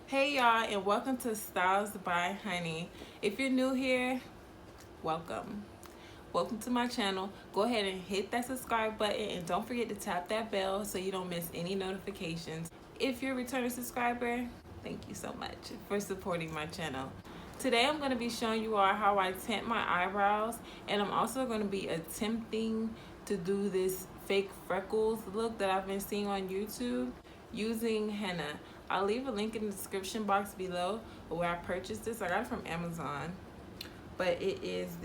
Hey y'all, and welcome to Styles by Honey. If you're new here, welcome. Welcome to my channel. Go ahead and hit that subscribe button and don't forget to tap that bell so you don't miss any notifications. If you're a returning subscriber, thank you so much for supporting my channel. Today I'm going to be showing you all how I tint my eyebrows, and I'm also going to be attempting to do this fake freckles look that I've been seeing on YouTube using henna. I'll leave a link in the description box below where I purchased this. I got it from Amazon, but it's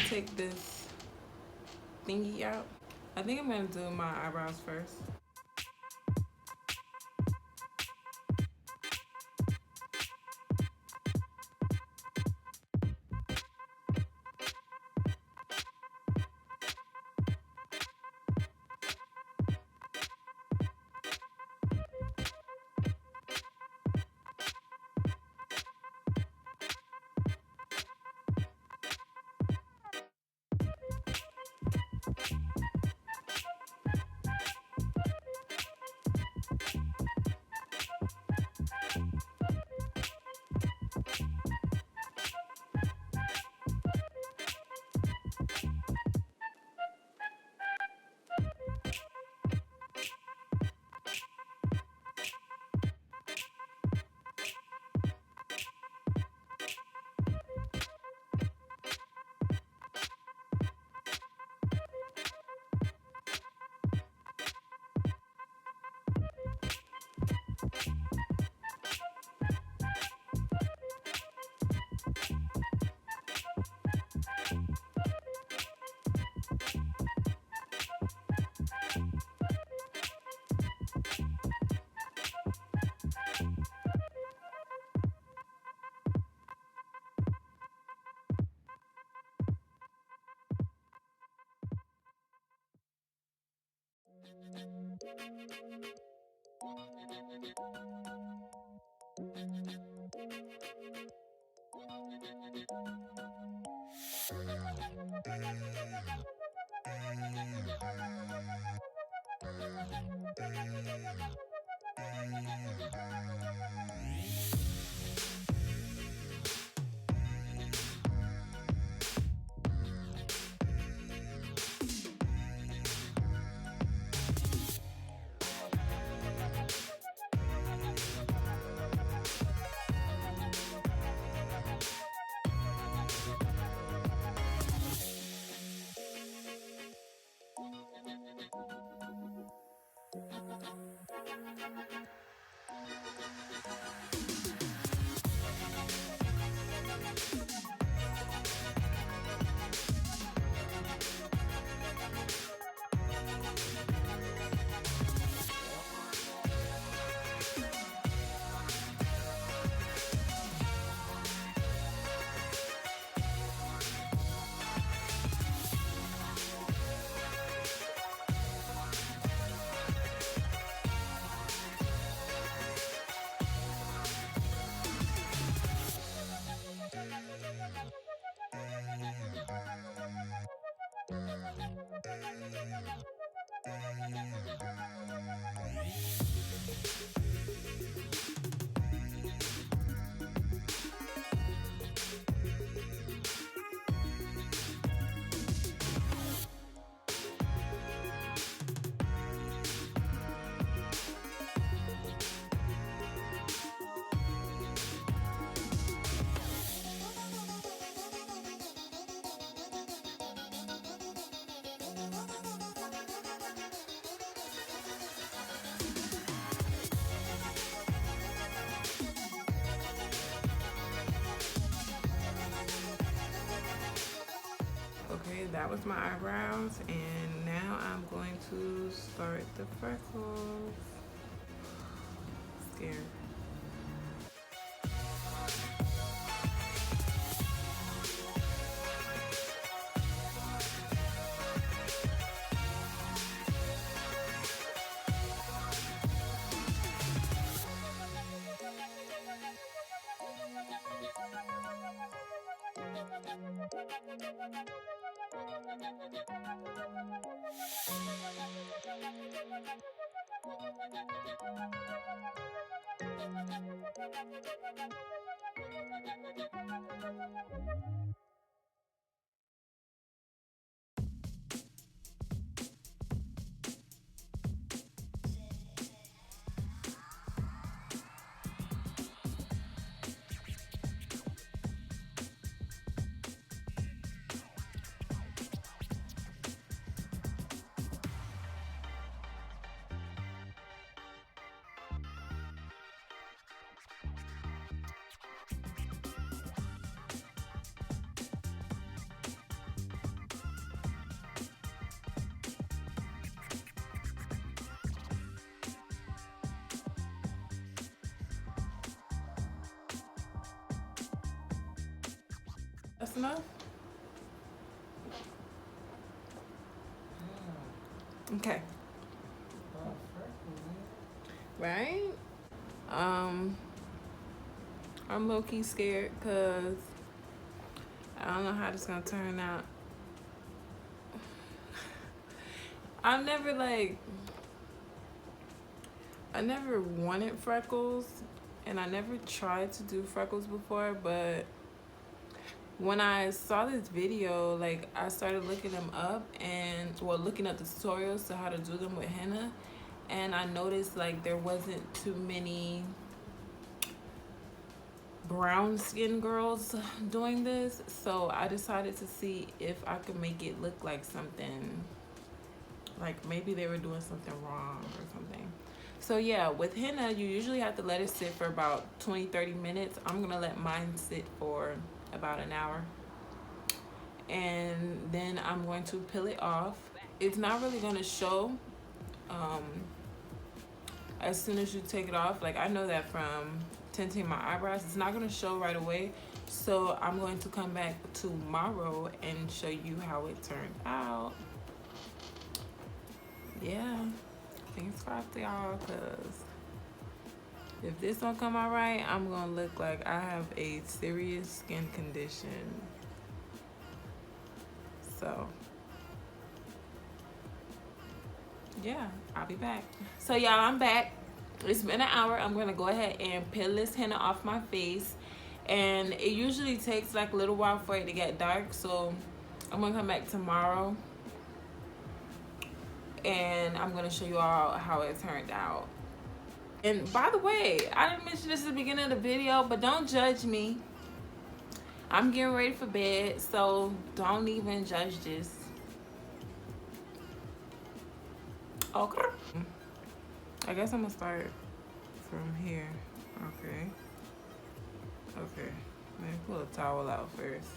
take this thingy out. I think I'm gonna do my eyebrows first. Okay, that was my eyebrows, and now I'm going to start the freckles. Scared. Close enough? Okay. Right? I'm low-key scared because I don't know how this is gonna turn out. I never wanted freckles, and I never tried to do freckles before, but when I saw this video, like, I started looking them up and, well, looking up the tutorials to how to do them with henna, and I noticed like there wasn't too many brown skin girls doing this, so I decided to see if I could make it look like something, like maybe they were doing something wrong or something. So yeah, with henna you usually have to let it sit for about 20-30 minutes. I'm gonna let mine sit for about an hour, and then I'm going to peel it off. It's not really gonna show as soon as you take it off. Like, I know that from tinting my eyebrows, it's not going to show right away, so I'm going to come back tomorrow and show you how it turned out. Yeah, fingers crossed, y'all, because if this don't come out right, I'm gonna look like I have a serious skin condition. So yeah, I'll be back. So y'all, I'm back. It's been an hour. I'm gonna go ahead and peel this henna off my face, and it usually takes like a little while for it to get dark, so I'm gonna come back tomorrow and I'm gonna show you all how it turned out. And by the way, I didn't mention this at the beginning of the video, but don't judge me. I'm getting ready for bed, so don't even judge this. Okay. I guess I'm gonna start from here. Okay. Okay. Let me pull a towel out first.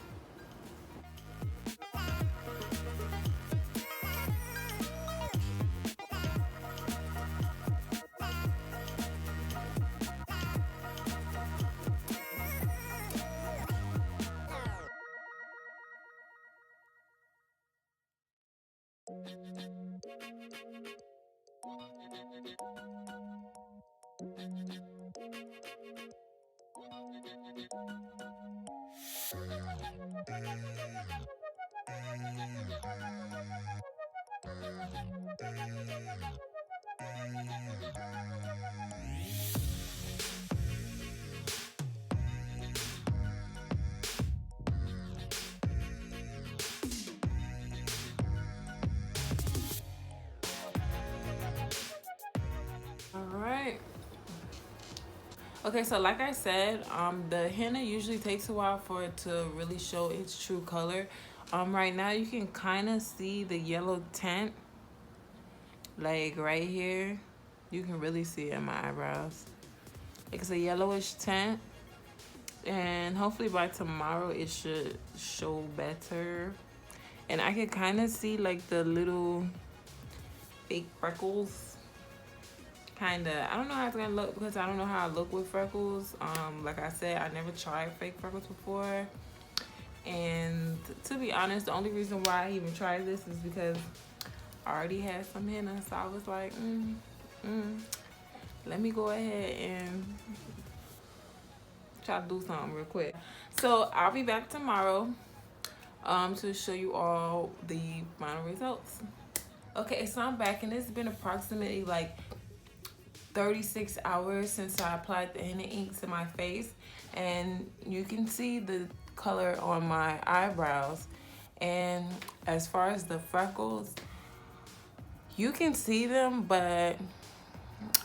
Alright. Okay, so like I said, the henna usually takes a while for it to really show its true color. Right now you can kind of see the yellow tint, like right here. You can really see it in my eyebrows. It's a yellowish tint, and hopefully by tomorrow it should show better. And I can kind of see like the little fake freckles. Kinda, I don't know how it's gonna look because I don't know how I look with freckles. Like I said, I never tried fake freckles before, and to be honest, the only reason why I even tried this is because I already had some henna, so I was like, let me go ahead and try to do something real quick. So I'll be back tomorrow to show you all the final results. Okay, so I'm back, and it's been approximately like 36 hours since I applied the henna ink to my face, and you can see the color on my eyebrows. And as far as the freckles, you can see them, but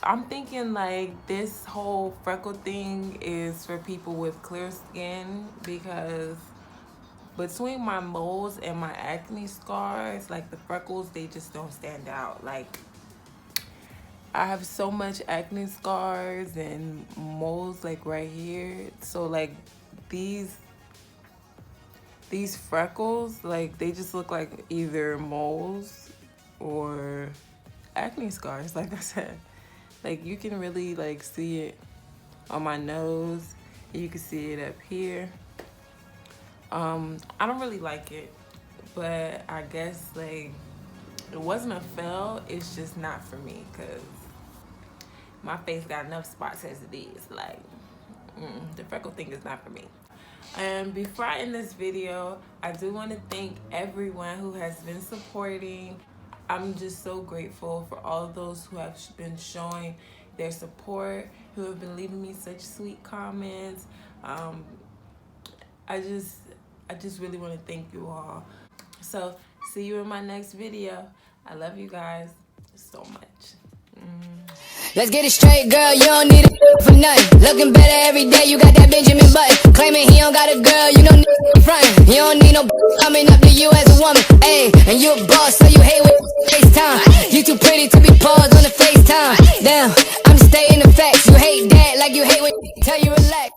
I'm thinking like this whole freckle thing is for people with clear skin, because between my moles and my acne scars, like the freckles, they just don't stand out. Like, I have so much acne scars and moles like right here. So like these freckles, like they just look like either moles or acne scars, like I said. Like you can really like see it on my nose. You can see it up here. I don't really like it, but I guess like it wasn't a fail. It's just not for me because my face got enough spots as it is. Like the freckle thing is not for me. And before I end this video, I do want to thank everyone who has been supporting. I'm just so grateful for all of those who have been showing their support, who have been leaving me such sweet comments. I just really want to thank you all. So see you in my next video. I love you guys so much. Let's get it straight, girl, you don't need a for nothing. Looking better every day, you got that Benjamin Button. Claiming he don't got a girl, you don't need frontin'. You don't need no coming up to you as a woman. Ayy, and you a boss, so you hate with FaceTime. You too pretty to be paused on the FaceTime. Damn, I'm stating the facts. You hate that like you hate when tell you relax.